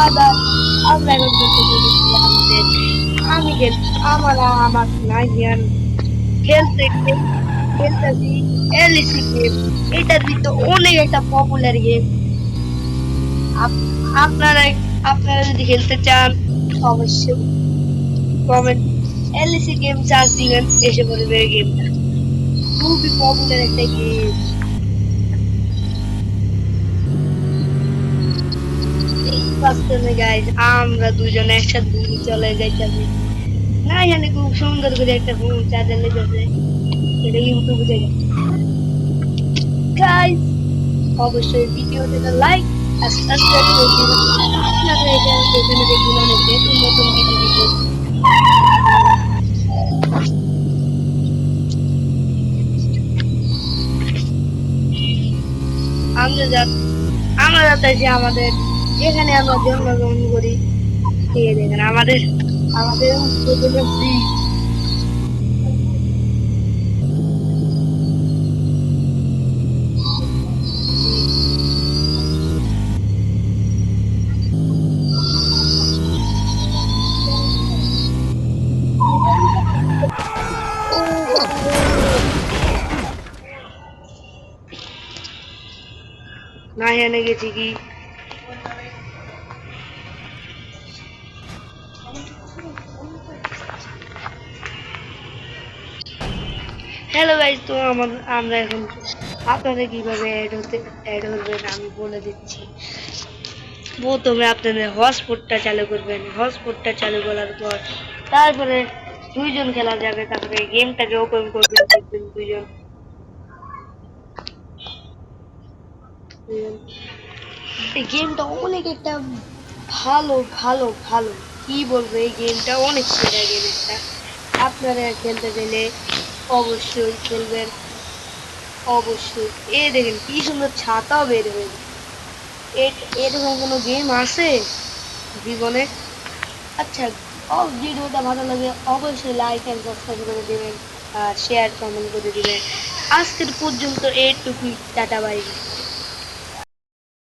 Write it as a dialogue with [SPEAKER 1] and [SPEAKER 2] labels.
[SPEAKER 1] আবার আমরা এখন খেলতে চলেছি আমাদের আমি আমার নাইজিয়ান খেলতে খেলতেছি এলইসি গেম। এটা কিন্তু অনেক একটা পপুলার গেম। আপনারা আপনারা যদি খেলতে চান অবশ্যই কমেন্ট এলইসি গেম চার্জ দিবেন, এসে পড়বে এই গেমটা। খুবই পপুলার একটা গেম। বাস্তবে গাইস আমরা দুজন একসাথে চলে যাইতাছি না, এখানে খুব সুন্দর করে একটা ফোন চার্জার লেগেছে, এটা ইউটিউবে দেখে। গাইস অবশ্যই ভিডিওতে লাইক আর সাবস্ক্রাইব করে দিবেন। আপনারা এখানে দেখুন অনেক নতুন নতুন ভিডিও। আমরা আমরা যাচ্ছি আমাদের যেখানে আমরা জন্মগ্রহণ করি, ঠিক দেখেন আমাদের আমাদের প্রথমে না এনে গেছি কি হ্যালো গাইস, তো আমরা এখন আপনাদের কিভাবে অ্যাড করবেন আমি বলে দিচ্ছি। প্রথমে আপনাদের হটস্পটটা চালু করবেন, হটস্পটটা চালু করার পর তারপরে দুইজন খেলা যাবে, তারপরে গেমটাকে ওপেন করবেন, দেখবেন দুইজন। এই গেমটা অনেক একটা ভালো ভালো ভালো কি বলবো, এই গেমটা অনেক সেরা গেম একটা। আপনারা খেলতে গেলে অবশ্যই খেলবেন, অবশ্যই। এ দেখেন কি সুন্দর ছাতাও বের হয়েছে। এরকম কোনো গেম আছে জীবনে? আচ্ছা, ভিডিওটা ভালো লাগে অবশ্যই লাইক এন্ড সাবস্ক্রাইব করে দিবেন, আর শেয়ার কমেন্ট করে দিবেন। আজকের পর্যন্ত এইটুকুই, টাটা বাই।